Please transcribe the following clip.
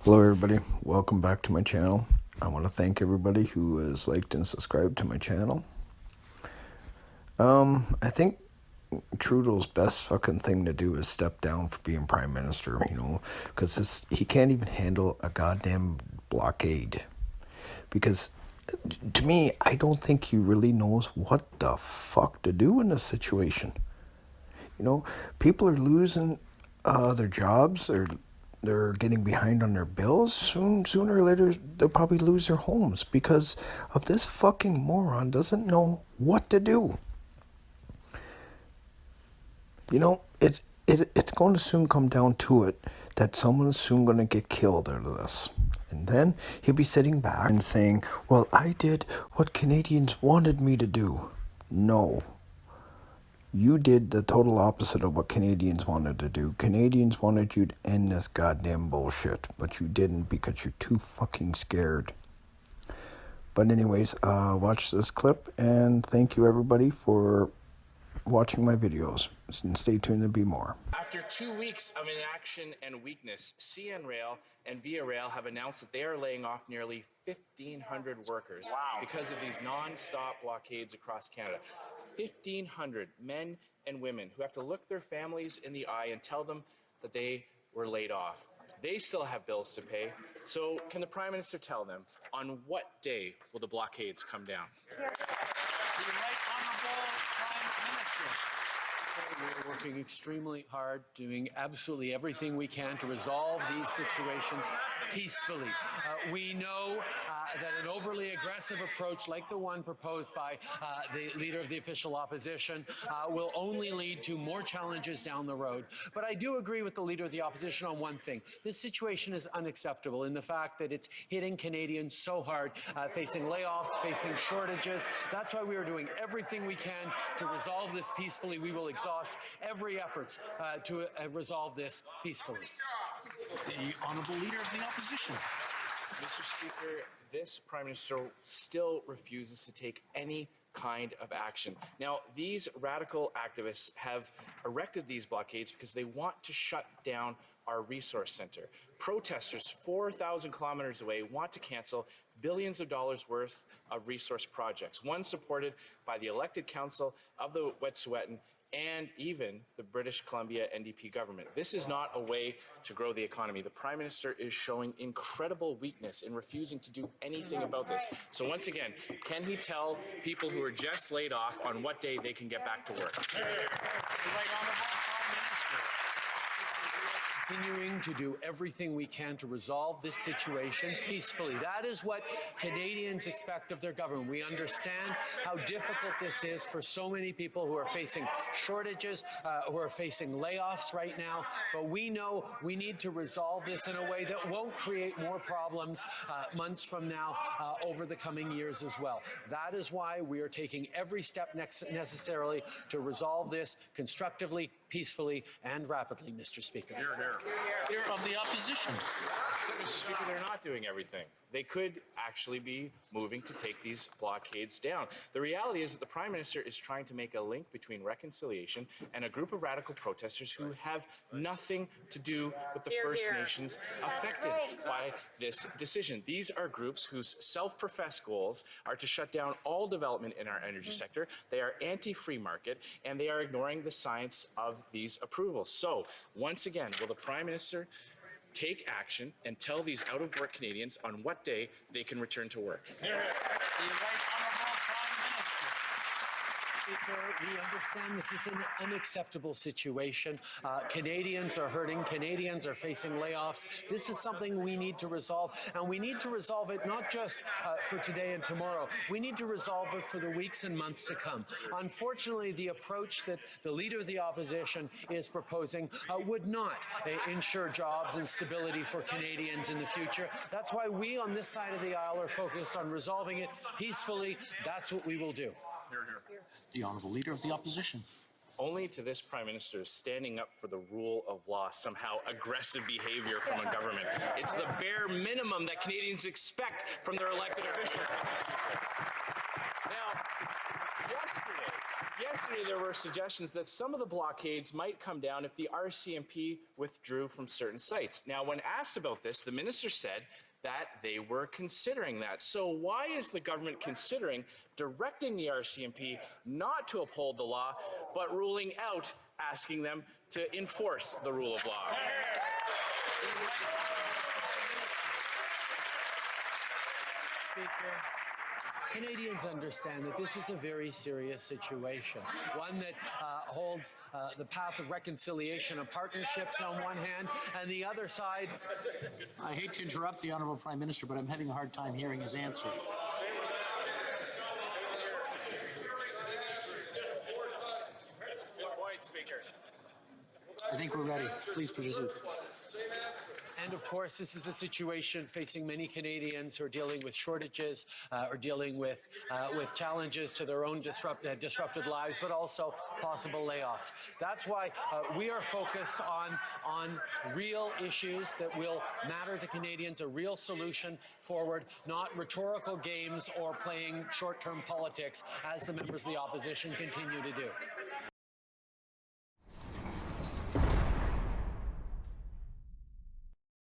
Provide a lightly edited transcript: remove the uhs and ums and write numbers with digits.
Hello everybody, welcome back to my channel. I want to thank everybody who has liked and subscribed to my channel. I think Trudeau's best fucking thing to do is step down for being prime minister, because he can't even handle a goddamn blockade. Because to me, I don't think he really knows what the fuck to do in this situation. People are losing their jobs. They're getting behind on their bills. Sooner or later, they'll probably lose their homes because of this fucking moron doesn't know what to do. It's going to soon come down to it that someone's soon going to get killed out of this. And then he'll be sitting back and saying, well, I did what Canadians wanted me to do. No. You did the total opposite of what Canadians wanted to do. Canadians wanted you to end this goddamn bullshit, but you didn't because you're too fucking scared. But anyways, watch this clip, and thank you everybody for watching my videos. And stay tuned, there'll be more. After 2 weeks of inaction and weakness, CN Rail and Via Rail have announced that they are laying off nearly 1,500 workers because of these non-stop blockades across Canada. 1,500 men and women who have to look their families in the eye and tell them that they were laid off. They still have bills to pay. So can the Prime Minister tell them on what day will the blockades come down? The Right Honourable Prime Minister. We're working extremely hard, doing absolutely everything we can to resolve these situations peacefully. We know that an overly aggressive approach like the one proposed by the Leader of the Official Opposition will only lead to more challenges down the road. But I do agree with the Leader of the Opposition on one thing. This situation is unacceptable in the fact that it's hitting Canadians so hard, facing layoffs, facing shortages. That's why we are doing everything we can to resolve this peacefully. We will exhaust every effort to resolve this peacefully. The Honourable Leader of the Opposition. Mr. Speaker, this Prime Minister still refuses to take any kind of action. Now, these radical activists have erected these blockades because they want to shut down our resource center. Protesters 4,000 kilometers away want to cancel billions of dollars worth of resource projects, one supported by the elected council of the Wet'suwet'en and even the British Columbia NDP government. This is not a way to grow the economy. The Prime Minister is showing incredible weakness in refusing to do anything about this. So once again, can he tell people who are just laid off on what day they can get back to work? The Right Honourable Prime Minister. Continuing to do everything we can to resolve this situation peacefully. That is what Canadians expect of their government. We understand how difficult this is for so many people who are facing shortages, who are facing layoffs right now, but we know we need to resolve this in a way that won't create more problems months from now over the coming years as well. That is why we are taking every step necessarily to resolve this constructively, peacefully, and rapidly, Mr. Speaker. Leader of the Opposition. So, Mr. Speaker, they're not doing everything. They could actually be moving to take these blockades down. The reality is that the Prime Minister is trying to make a link between reconciliation and a group of radical protesters who have nothing to do with the First Nations affected by this decision. These are groups whose self-professed goals are to shut down all development in our energy sector. They are anti-free market, and they are ignoring the science of these approvals. So, once again, will the Prime Minister take action and tell these out-of-work Canadians on what day they can return to work? The Right Honourable Prime Minister. Speaker, we understand this is an unacceptable situation. Canadians are hurting. Canadians are facing layoffs. This is something we need to resolve, and we need to resolve it not just for today and tomorrow. We need to resolve it for the weeks and months to come. Unfortunately, the approach that the Leader of the Opposition is proposing would not ensure jobs and stability for Canadians in the future. That's why we on this side of the aisle are focused on resolving it peacefully. That's what we will do. The Honourable Leader of the Opposition. Only to this Prime Minister standing up for the rule of law, somehow aggressive behavior from a government. It's the bare minimum that Canadians expect from their elected officials. Now, yesterday there were suggestions that some of the blockades might come down if the RCMP withdrew from certain sites. Now, when asked about this, the minister said that they were considering that. So why is the government considering directing the RCMP not to uphold the law, but ruling out asking them to enforce the rule of law? Speaker, Canadians understand that this is a very serious situation, one that holds the path of reconciliation and partnerships on one hand, and the other side. I hate to interrupt the Honourable Prime Minister, but I'm having a hard time hearing his answer. Point, Speaker. I think we're ready. Please proceed. And of course, this is a situation facing many Canadians who are dealing with shortages, or dealing with challenges to their own disrupted lives, but also possible layoffs. That's why we are focused on real issues that will matter to Canadians, a real solution forward, not rhetorical games or playing short-term politics as the members of the opposition continue to do.